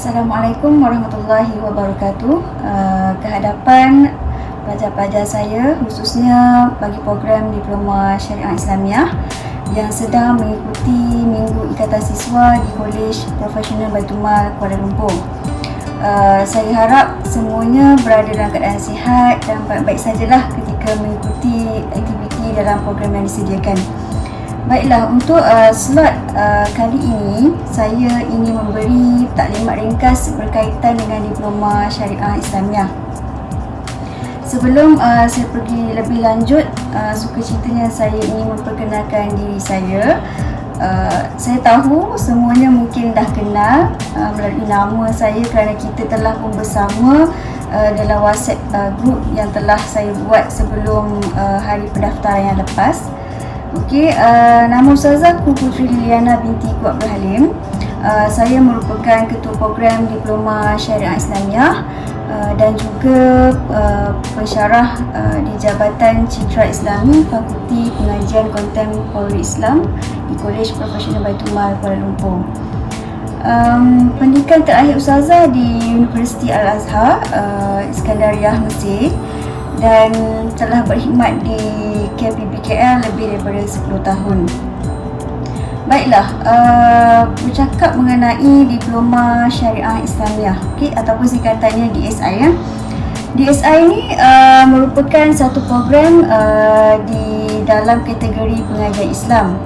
Assalamualaikum warahmatullahi wabarakatuh. Kehadapan pelajar-pelajar saya, khususnya bagi program Diploma Syariah Islamiah yang sedang mengikuti Minggu Ikatan Siswa di Kolej Profesional Baitul Mal Kuala Lumpur. Saya harap semuanya berada dalam keadaan sihat dan baik-baik sajalah ketika mengikuti aktiviti dalam program yang disediakan. Baiklah, untuk slot kali ini saya ingin memberi taklimat ringkas berkaitan dengan Diploma Syariah Islamiah. Sebelum saya pergi lebih lanjut, sukacitanya saya ingin memperkenalkan diri saya. Saya tahu semuanya mungkin dah kenal melalui nama saya kerana kita telah pun bersama dalam WhatsApp group yang telah saya buat sebelum hari pendaftaran yang lepas. Okey, nama Ustazah Putri Liliana binti Kuat Berhalim. Saya merupakan ketua program Diploma Syariah Islamiah dan juga pensyarah di Jabatan Citra Islami Fakulti Pengajian Kontemporari Islam di Kolej Profesional Baitul Mal Kuala Lumpur. Pendidikan terakhir Ustazah di Universiti Al-Azhar, Iskandariah, Mesir, dan telah berkhidmat di KPBKL lebih daripada 10 tahun. Baiklah, bercakap mengenai Diploma Syariah Islamiah, ataupun singkatannya DSI ya. DSI ini merupakan satu program di dalam kategori pengajian Islam.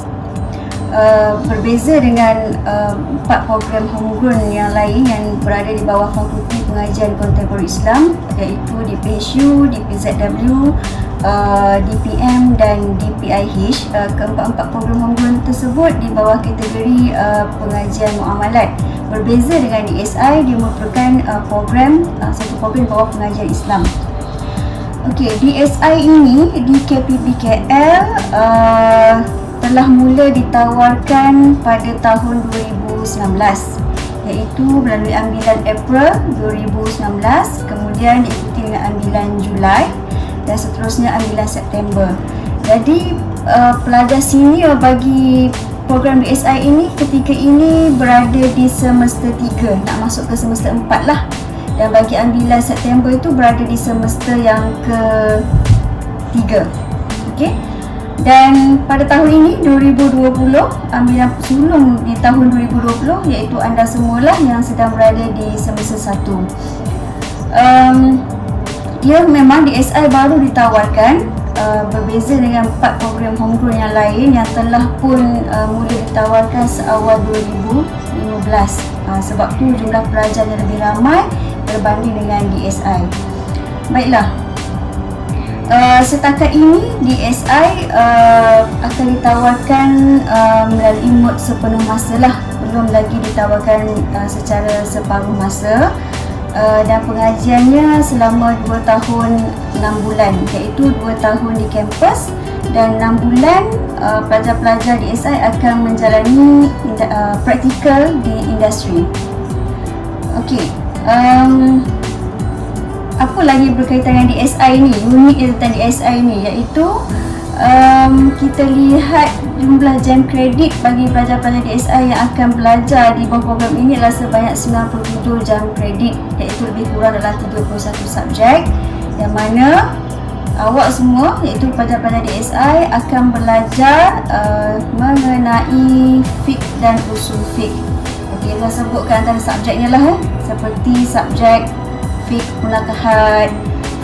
Berbeza dengan 4 program homegrown yang lain yang berada di bawah Fakulti Pengajian Kontemporari Islam, iaitu DPHU, DPZW, DPM dan DPIH. Keempat-empat program homegrown tersebut di bawah kategori pengajian muamalat. Berbeza dengan DSI, dia merupakan satu program di bawah pengajian Islam. Okey, DSI ini di KPBKL telah mula ditawarkan pada tahun 2019, iaitu melalui ambilan April 2019, kemudian diikuti dengan ambilan Julai dan seterusnya ambilan September. Jadi pelajar senior bagi program DSI ini ketika ini berada di semester 3, nak masuk ke semester 4 lah, dan bagi ambilan September itu berada di semester yang ke-3. Okey. Dan pada tahun ini 2020, ambilan sulung di tahun 2020, iaitu anda semualah yang sedang berada di semester 1. Dia memang DSI baru ditawarkan, berbeza dengan 4 program homegrown yang lain yang telah pun mula ditawarkan seawal 2015. Sebab tu jumlah pelajarnya lebih ramai berbanding dengan DSI. Baiklah, setakat ini DSI akan ditawarkan melalui mod sepenuh masa lah, belum lagi ditawarkan secara separuh masa, dan pengajiannya selama 2 tahun 6 bulan, iaitu 2 tahun di kampus dan 6 bulan pelajar-pelajar DSI akan menjalani praktikal di industri. Okey, apa lagi berkaitan dengan DSI ni, unik tentang DSI ni, iaitu kita lihat jumlah jam kredit bagi pelajar-pelajar DSI yang akan belajar di bawah program ini adalah sebanyak 97 jam kredit, iaitu lebih kurang dalam 31 subjek, yang mana awak semua, iaitu pelajar-pelajar DSI akan belajar mengenai fiqh dan usul fiqh. Okey, saya sebutkan antara subjeknya lah, seperti subjek fiqh munakahat,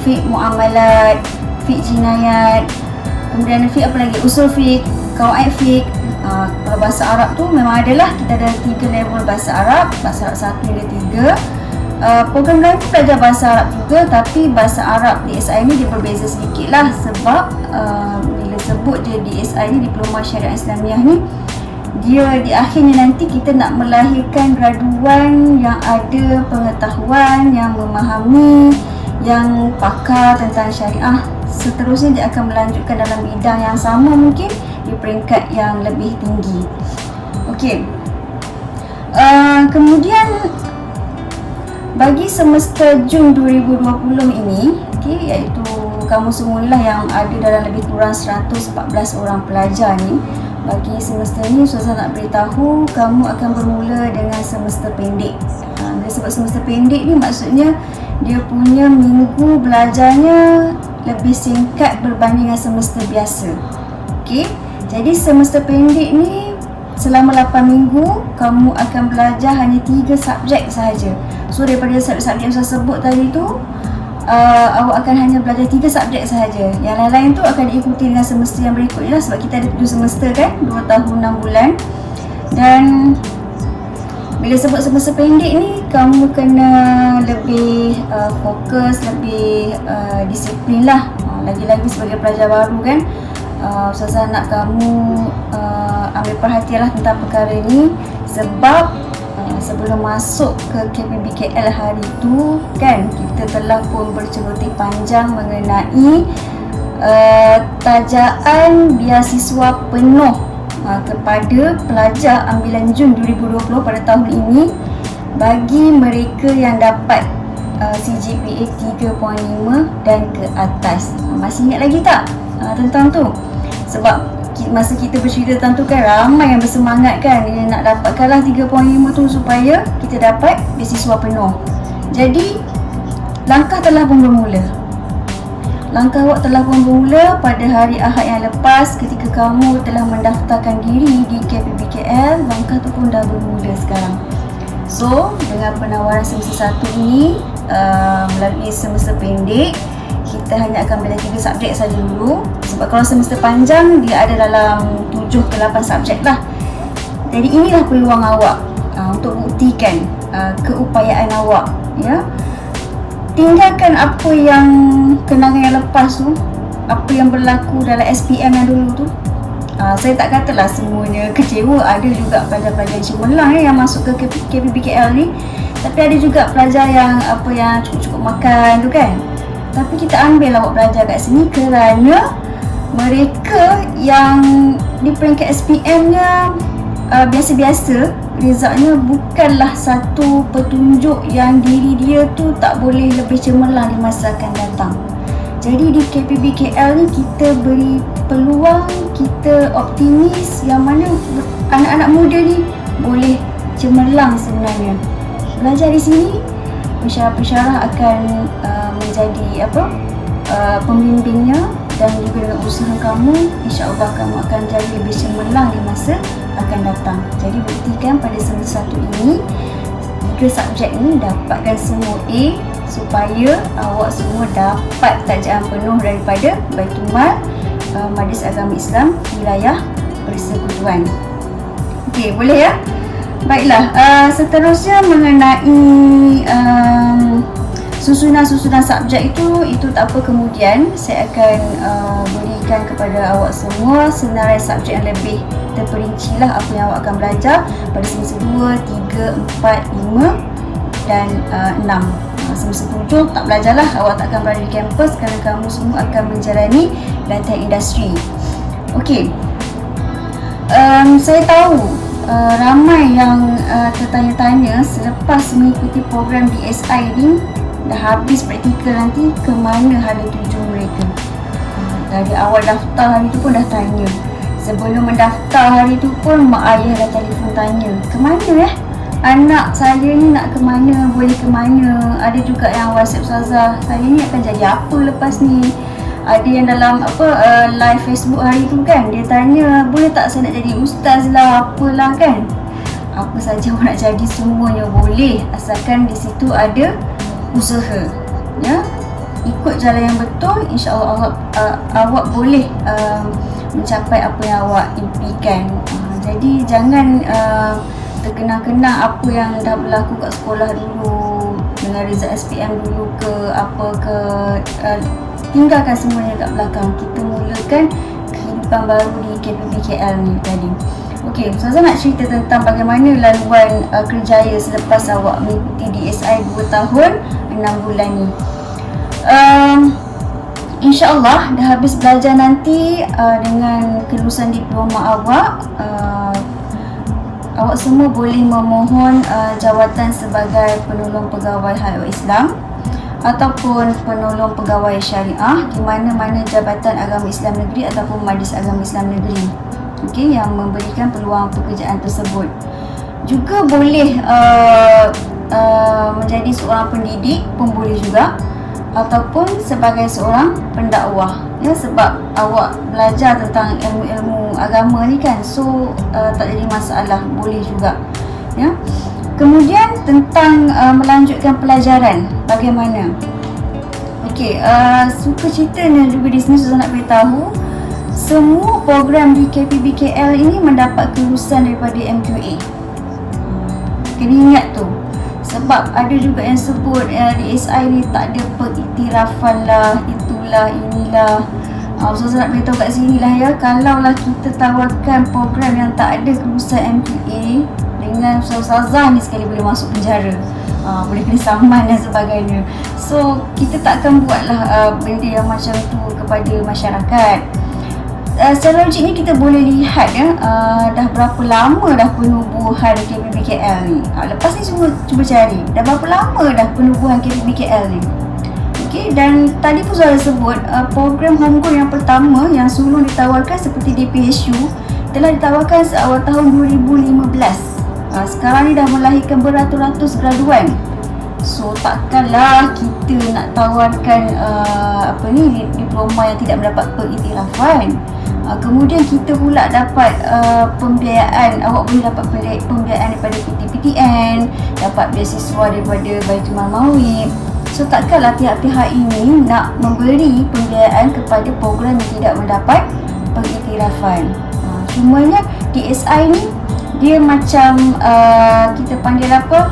fiqh muamalat, fiqh jinayat, kemudian fiqh apa lagi, usul fiqh, qawaid fiqh. Kalau bahasa Arab tu memang adalah, kita ada 3 level bahasa Arab 1 hingga 3. Program lain pun belajar bahasa Arab juga, tapi bahasa Arab DSI ni dia berbeza sedikit lah, sebab bila sebut dia DSI ni, Diploma Syariah Islamiah ni, dia di akhirnya nanti kita nak melahirkan graduan yang ada pengetahuan, yang memahami, yang pakar tentang syariah. Seterusnya dia akan melanjutkan dalam bidang yang sama, mungkin di peringkat yang lebih tinggi. Okey. Kemudian bagi semester Jun 2020 ini, iaitu kamu semualah yang ada dalam lebih kurang 114 orang pelajar ni, bagi semester ni Ustazah nak beritahu kamu akan bermula dengan semester pendek. Bila sebut semester pendek ni maksudnya dia punya minggu belajarnya lebih singkat berbanding dengan semester biasa. Okey, jadi semester pendek ni selama 8 minggu kamu akan belajar hanya 3 subjek sahaja. So daripada subjek-subjek yang saya sebut tadi tu, awak akan hanya belajar 3 subjek sahaja. Yang lain-lain tu akan diikuti dengan semester yang berikutnya lah, sebab kita ada 7 semester kan, 2 tahun 6 bulan. Dan bila sebut semester pendek ni, kamu kena lebih fokus, lebih disiplin lah. Lagi-lagi sebagai pelajar baru kan, Ustazah nak kamu ambil perhatian lah tentang perkara ni. Sebab sebelum masuk ke KPBKL hari tu kan, kita telah pun berceluti panjang mengenai tajaan beasiswa penuh kepada pelajar ambilan Jun 2020 pada tahun ini bagi mereka yang dapat CGPA 3.5 dan ke atas. Masih ingat lagi tak tentang tu? Sebab masa kita bercerita tentang tu kan, ramai yang bersemangat kan, dia nak dapatkanlah 3.5 tu supaya kita dapat beasiswa penuh. Jadi langkah telah pun bermula. Langkah awak telah pun bermula pada hari Ahad yang lepas ketika kamu telah mendaftarkan diri di KPBKL. Langkah tu pun dah bermula sekarang. So dengan penawaran semester 1 ini melalui semester pendek, kita hanya akan belajar 3 subjek saja dulu. Sebab kalau semester panjang dia ada dalam 7 ke 8 subjek lah. Jadi inilah peluang awak untuk buktikan keupayaan awak, ya. Tinggalkan apa yang kenangan yang lepas tu, apa yang berlaku dalam SPM yang dulu tu. Saya tak katalah semuanya kecewa, ada juga pelajar-pelajar cemerlang yang masuk ke KPBKL ni. Tapi ada juga pelajar yang cukup-cukup makan tu kan. Tapi kita ambil awak belajar kat sini kerana mereka yang di peringkat SPM-nya biasa-biasa, resultnya bukanlah satu petunjuk yang diri dia tu tak boleh lebih cemerlang di masa akan datang. Jadi di KPBKL ni kita beri peluang, kita optimis yang mana anak-anak muda ni boleh cemerlang sebenarnya. Belajar di sini, pensyarah-pensyarah akan menjadi pembimbingnya, dan juga dengan usaha kamu, insya-Allah kamu akan jadi lebih cemerlang di masa akan datang. Jadi buktikan pada semester 1 ini 3 subjek ni dapatkan semua A supaya awak semua dapat tajaan penuh daripada Baitul Mal Majlis Agama Islam Wilayah Persekutuan. Okey, boleh ya? Baiklah, seterusnya mengenai susunan-susunan subjek itu tak apa, kemudian saya akan berikan kepada awak semua senarai subjek yang lebih terperinci lah apa yang awak akan belajar pada semester 2, 3, 4, 5 dan 6. Semester 7 tak belajarlah, awak tak akan berada di kampus kerana kamu semua akan menjalani latihan industri. Okey, saya tahu ramai yang tertanya-tanya selepas mengikuti program DSI ni, dah habis praktikal nanti ke mana hala tuju mereka. Dari awal daftar hari tu pun dah tanya. Sebelum mendaftar hari tu pun mak ayah dah telefon tanya, ke mana anak saya ni nak ke mana, boleh ke mana. Ada juga yang WhatsApp Ustazah, saya ni akan jadi apa lepas ni. Ada yang dalam live Facebook hari tu kan, dia tanya, boleh tak saya nak jadi ustaz lah, apalah kan. Apa saja awak nak jadi semuanya boleh, asalkan di situ ada usaha, ya. Ikut jalan yang betul, insya-Allah awak boleh mencapai apa yang awak impikan. Jadi jangan terkenang-kenang apa yang dah berlaku kat sekolah dulu, dengan result SPM dulu ke apa ke, tinggalkan semuanya kat belakang. Kita mulakan kehidupan baru di KPBKL ni tadi. Okey, Ustazah nak cerita tentang bagaimana laluan kerjaya selepas awak mengikuti DSI 2 tahun 6 bulan ni. InsyaAllah dah habis belajar nanti, dengan kelulusan diploma awak, awak semua boleh memohon jawatan sebagai penolong pegawai hal Islam ataupun penolong pegawai syariah di mana-mana Jabatan Agama Islam Negeri ataupun Majlis Agama Islam Negeri, okey, yang memberikan peluang pekerjaan tersebut. Juga boleh menjadi seorang pendidik pun boleh juga, ataupun sebagai seorang pendakwah, ya, sebab awak belajar tentang ilmu-ilmu agama ni kan, so tak jadi masalah, boleh juga, ya. Kemudian tentang melanjutkan pelajaran bagaimana. Okey, suka cerita dan juga di sini Suzana nak beritahu, semua program di KPBKL ini mendapat kelulusan daripada MQA. Kena ingat tu. Sebab ada juga yang sebut DSI ni tak ada pengiktirafan lah, itulah, inilah. Ustazah nak beritahu kat sini lah, ya, kalaulah kita tawarkan program yang tak ada kelulusan MQA, dengan Ustazah ni sekali boleh masuk penjara, boleh kena saman dan sebagainya. So kita tak akan buatlah benda yang macam tu kepada masyarakat. Secara logik ni kita boleh lihat, ya, dah berapa lama dah penubuhan KPBKL ni. Lepas ni cuba cari dah berapa lama dah penubuhan KPBKL ni. Okey, dan tadi pun saya sebut program homegrown yang pertama yang sebelum ditawarkan seperti DPSU telah ditawarkan seawal tahun 2015. Sekarang ni dah melahirkan beratus-ratus graduan. So takkanlah kita nak tawarkan diploma yang tidak mendapat pengiktirafan. Kemudian kita pula dapat pembiayaan, awak boleh dapat pembiayaan daripada PTPTN, dapat beasiswa daripada Baitul Mal Mawib. So takkanlah pihak-pihak ini nak memberi pembiayaan kepada program yang tidak mendapat pengiktirafan. Cumanya DSI ni dia macam kita panggil apa,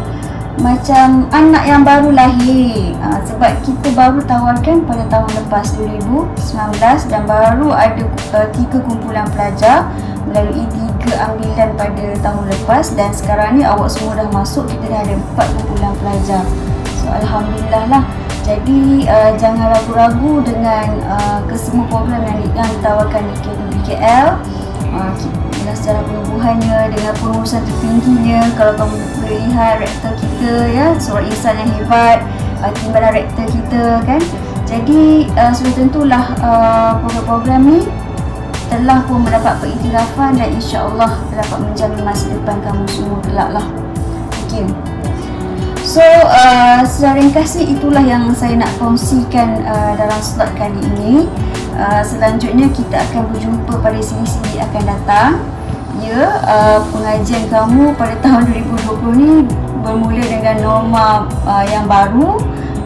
macam anak yang baru lahir, sebab kita baru tawarkan pada tahun lepas 2019 dan baru ada 3 kumpulan pelajar melalui 3 ambilan pada tahun lepas, dan sekarang ni awak semua dah masuk, kita dah ada 4 kumpulan pelajar. So alhamdulillah lah. Jadi jangan ragu-ragu dengan kesemua program yang ditawarkan di KPBKL. Dengan secara penubuhannya, dengan pengurusan tertingginya, kalau kamu boleh lihat rektor kita, ya, seorang insan yang hebat, timbalan rektor kita kan. Jadi sudah tentulah program-program ni telah pun mendapat pengiktirafan dan insya-Allah dapat menjamin masa depan kamu semua kelak lah. Okay. So secara ringkasnya itulah yang saya nak kongsikan dalam slot kali ini. Selanjutnya kita akan berjumpa pada siri-siri akan datang. Ya, pengajian kamu pada tahun 2020 ni bermula dengan norma yang baru,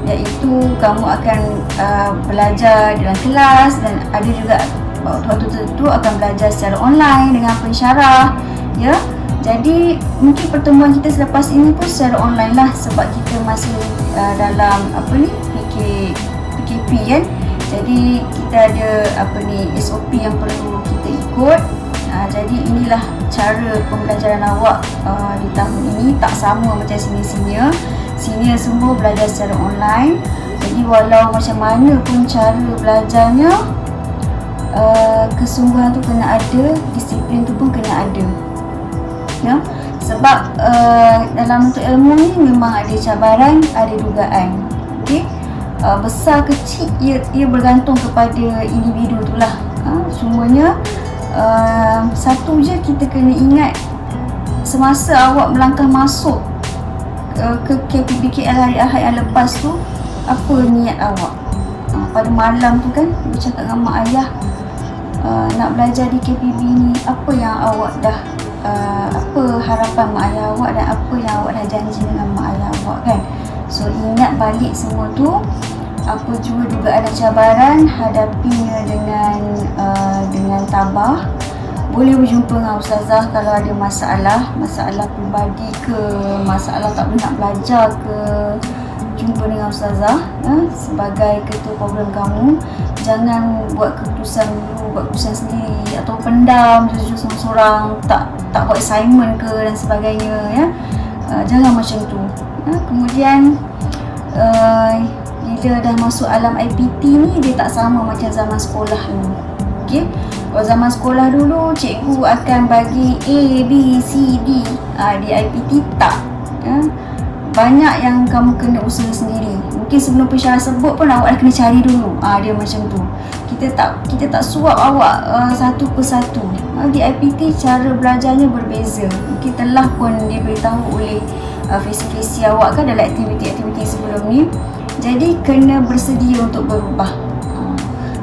iaitu kamu akan belajar dalam kelas, dan ada juga waktu-waktu tertentu akan belajar secara online dengan pensyarah, ya. Jadi mungkin pertemuan kita selepas ini pun secara online lah, sebab kita masih dalam PKP kan. Jadi kita ada SOP yang perlu kita ikut. Jadi inilah cara pembelajaran awak di tahun ini, tak sama macam senior-senior. Senior semua belajar secara online. Jadi walau macam mana pun cara belajarnya, kesungguhan tu kena ada, disiplin tu pun kena ada, ya. Sebab dalam untuk ilmu ni memang ada cabaran, ada dugaan. Okey. Besar kecil ia bergantung kepada individu tu lah. Semuanya satu je kita kena ingat, semasa awak melangkah masuk ke KPBKL hari Ahad yang lepas tu, apa niat awak? Pada malam tu kan bercakap dengan mak ayah, nak belajar di KPB ni, apa yang awak dah apa harapan mak ayah awak dan apa yang awak dah janji dengan mak ayah awak kan. So ingat balik semua tu, apa juga dugaan dan cabaran, hadapinya dengan tabah. Boleh berjumpa dengan Ustazah kalau ada masalah peribadi ke, masalah tak nak belajar ke, jumpa dengan Ustazah, ya, sebagai ketua program kamu. Jangan buat keputusan dulu, buat keputusan sendiri atau pendam seorang-seorang, tak buat assignment ke dan sebagainya, ya. Jangan macam tu, ya. Kemudian bila dah masuk alam IPT ni, dia tak sama macam zaman sekolah dulu. Okey, kalau zaman sekolah dulu cikgu akan bagi A, B, C, D. Di IPT tak, ya. Banyak yang kamu kena usaha sendiri. Mungkin sebelum pensyarah sebut pun awak dah kena cari dulu. Dia macam tu. Kita tak suap awak satu persatu. Di IPT cara belajarnya berbeza. Mungkin telah pun diberitahu oleh visi-visi awak kan dalam aktiviti-aktiviti sebelum ni. Jadi kena bersedia untuk berubah.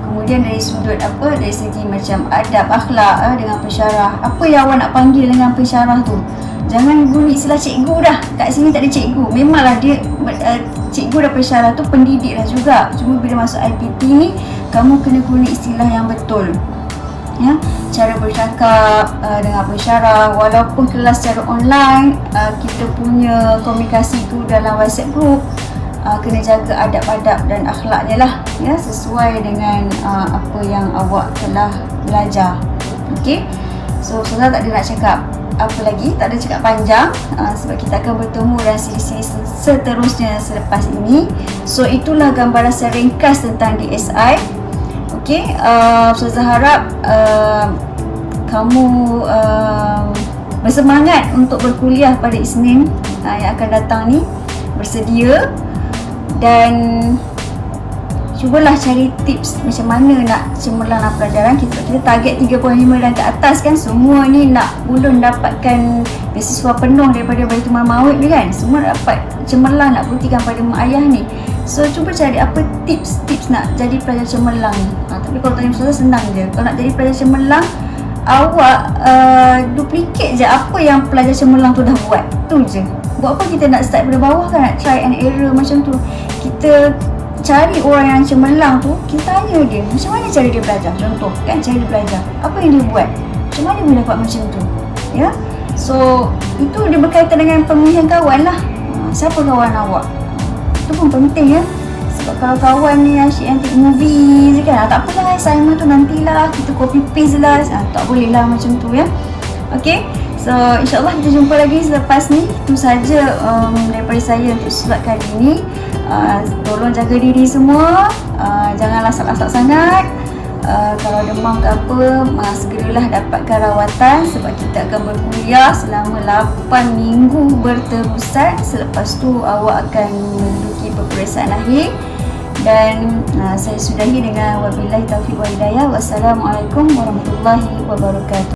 Kemudian dari sudut dari segi macam adab, akhlak dengan pensyarah, apa yang awak nak panggil dengan pensyarah tu, jangan guna istilah cikgu dah. Kat sini tak ada cikgu. Memanglah dia cikgu dan pensyarah tu pendidik dah juga. Cuma bila masuk IPT ni, kamu kena guna istilah yang betul. Ya, cara bercakap dengan pensyarah, walaupun kelas secara online, kita punya komunikasi tu dalam WhatsApp group, kena jaga adab-adab dan akhlaknya lah, ya, sesuai dengan apa yang awak telah belajar. Okey, so Ustazah tak ada nak cakap apa lagi, tak ada cakap panjang, sebab kita akan bertemu dalam siri-siri seterusnya selepas ini. So itulah gambaran secara ringkas tentang DSI. Okey, Ustazah harap kamu bersemangat untuk berkuliah pada Isnin yang akan datang ni, bersedia dan cubalah cari tips macam mana nak cemerlang dalam pelajaran. Kita target 3.5 dan ke atas kan, semua ni nak ulun dapatkan beasiswa penuh daripada Baitul Mal Maut ni kan, semua dapat cemerlang, nak buktikan pada mak ayah ni. So cuba cari apa tips nak jadi pelajar cemerlang ni. Tapi kalau tanya Ustazah senang je. Kalau nak jadi pelajar cemerlang, awak duplicate je apa yang pelajar cemerlang tu dah buat, tu je. Buat apa kita nak start dari bawah kan, nak try and error macam tu. Kita cari orang yang cemerlang tu, kita tanya dia macam mana cara dia belajar. Contoh kan, cara dia belajar, apa yang dia buat, macam mana dia dapat macam tu, ya. So itu dia berkaitan dengan pemilihan kawan lah. Siapa kawan awak, itu pun penting ya. Sebab kalau kawan ni asyik yang tengok movie je kan, tak apalah, assignment tu nantilah, kita copy paste lah, tak boleh lah macam tu ya. Okay, so insyaAllah kita jumpa lagi selepas ni. Itu saja daripada saya untuk slot kali ini. Tolong jaga diri semua, janganlah asap-asap sangat. Kalau demam ke apa, segeralah dapatkan rawatan, sebab kita akan berkuliah selama 8 minggu berterusan. Selepas tu awak akan menduduki peperiksaan akhir. Dan saya sudahi dengan wabillahi taufiq wa hidayah. Wassalamualaikum warahmatullahi wabarakatuh.